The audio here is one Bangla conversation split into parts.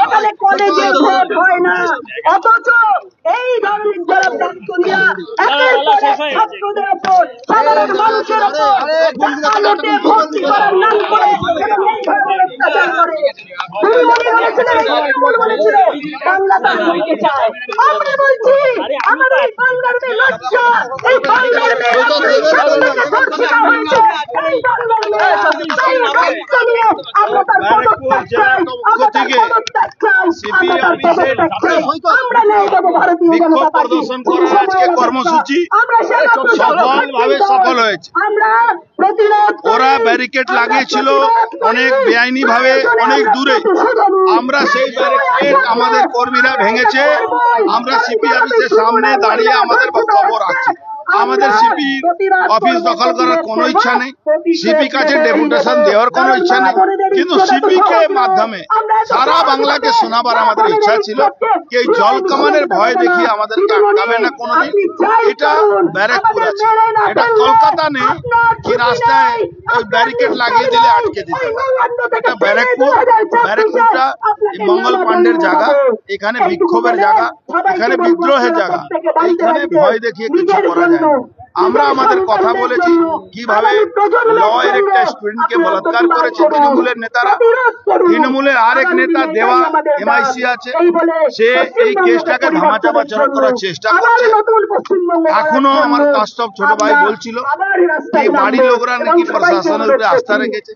এখানে কলেজে ভোট হয় না, অথচ এই ধরনের যারা প্রাক্তনীরা একের পর এক ছাত্রদের উপর, সাধারণ মানুষের উপর আলোতে ভর্তি করার নাম করে এই ধরনের অত্যাচার করে। তুমি মনে বলেছিল বাংলা তার করতে চায়। আমরা বলছি আমাদের এই বাংলার মেয়ে লজ্জা, এই বাংলার মেয়ে ধর্ষিতা হয়েছে, এই বাংলার মেয়ে সেই রাজ্য নিয়ে আমরা তার পদত্যাগ চাই, আমরা তার পদত্যাগ চাই, আমরা তার পদত্যাগ চাই। আমরা নেই দেবো ভারতীয় জনতা পার্টি কর্মসূচি আমরা সফলভাবে সফল হয়েছে। আমরা প্রতিরোধ, ওরা ব্যারিকেড লাগিয়েছিল অনেক বেআইনি ভাবে অনেক দূরে, আমরা সেই ব্যারিকেড আমাদের কর্মীরা ভেঙেছে। আমরা সিপি অফিসের সামনে দাঁড়িয়ে আমাদের বক্তব্য রাখছি। আমাদের সিপি অফিস দখল করার কোনো ইচ্ছা নেই, সিপি কাছে ডেপুটেশন দেওয়ার কোনো ইচ্ছা নেই, কিন্তু সিপি কে মাধ্যমে সারা বাংলাকে শোনাবার আমাদের ইচ্ছা ছিল যে এই জল কামানের ভয় দেখিয়ে আমাদেরকে আটকাবে না কোনোদিন। এটা ব্যারাকপুর আছে, এটা কলকাতা নেই কি রাস্তায় ওই ব্যারিকেড লাগিয়ে দিলে আটকে দিতে পারে। এটা ব্যারাকপুর, ব্যারাকপুরটা মঙ্গল পাণ্ডের জায়গা, এখানে বিক্ষোভের জায়গা, এখানে বিদ্রোহের জায়গা, এখানে ভয় দেখিয়ে কিছু করা যায়। আমরা আমাদের কথা বলেছি কিভাবে লয়ের একটা স্টুডেন্টকে বলাৎকার করেছে তৃণমূলের নেতারা। তৃণমূলের আরেক নেতা দেওয়া এমআইসি আছে, সে এই কেসটাকে ধামাচাপা করার চেষ্টা করছে। এখনো আমার কাস্টম ছোট ভাই বলছিল এই বাড়ির লোকরা নাকি প্রশাসনের উপরে আস্থা রেখেছে,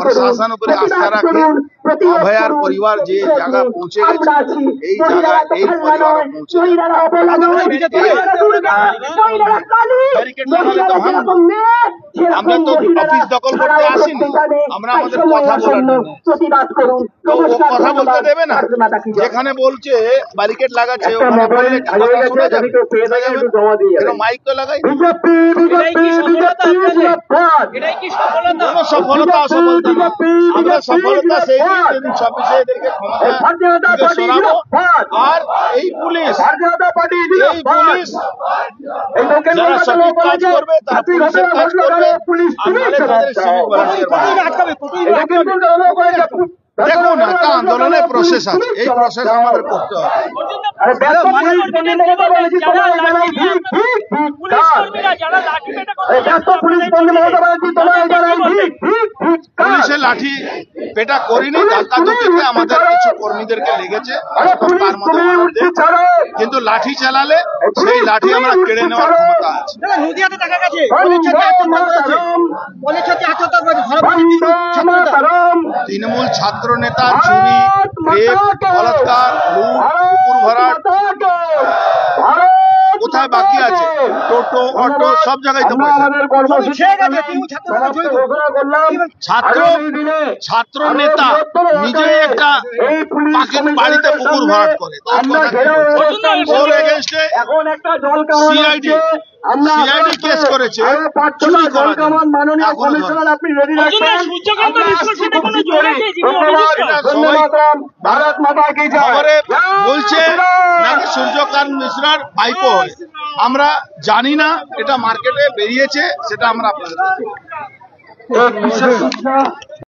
প্রশাসন উপরে আস্থা রাখে অভয়ার পরিবার যে জায়গা পৌঁছে গেছে, এই জায়গায় এই পরিবার পৌঁছে আমরা তো অফিস দখল করতে আসিনি, আমরা আমাদের কথা কথা বলতে দেবে না। যেখানে বলছে ব্যারিকেড লাগাচ্ছে ওখানে বললে কথা শোনা যাবে, মাইক তো লাগাই। সফলতা অসফলতা না, আমরা সফলতা সেই যদি ছাব্বিশে এদেরকে ক্ষমতা সরাবো। আর এই পুলিশ যারা সঠিক কাজ করবে তারা পুলিশের কাজ করবে। দেখুন একটা আন্দোলনের প্রসেস আছে, এই প্রসেস আমাদের করতে হবে। পুলিশের লাঠি পেটা করিনি, ধাক্কাধুকিতে আমাদের কিছু কর্মীদেরকে লেগেছে, তার মধ্যে কিন্তু লাঠি চালালে সেই লাঠি আমরা কেড়ে নেওয়ার ক্ষমতা আছে। তৃণমূল ছাত্র নেতা চুরি, রেপ, বলাৎকার, লুট, পুকুর ভরাট কোথায় বাকি আছে? টোটো, অটো সব জায়গায় তো ছাত্র নেতা নিজে একটা বাড়িতে পুকুর ভরাট করে, ওর এগেইনস্টে সিআইডি কেস করেছে চুরি করার জন্য। খবরে বলছে নাকি সূর্যকান্ত মিশ্রার ভাইপো হয়, আমরা জানি না, এটা মার্কেটে বেরিয়েছে, সেটা আমরা আপনাদের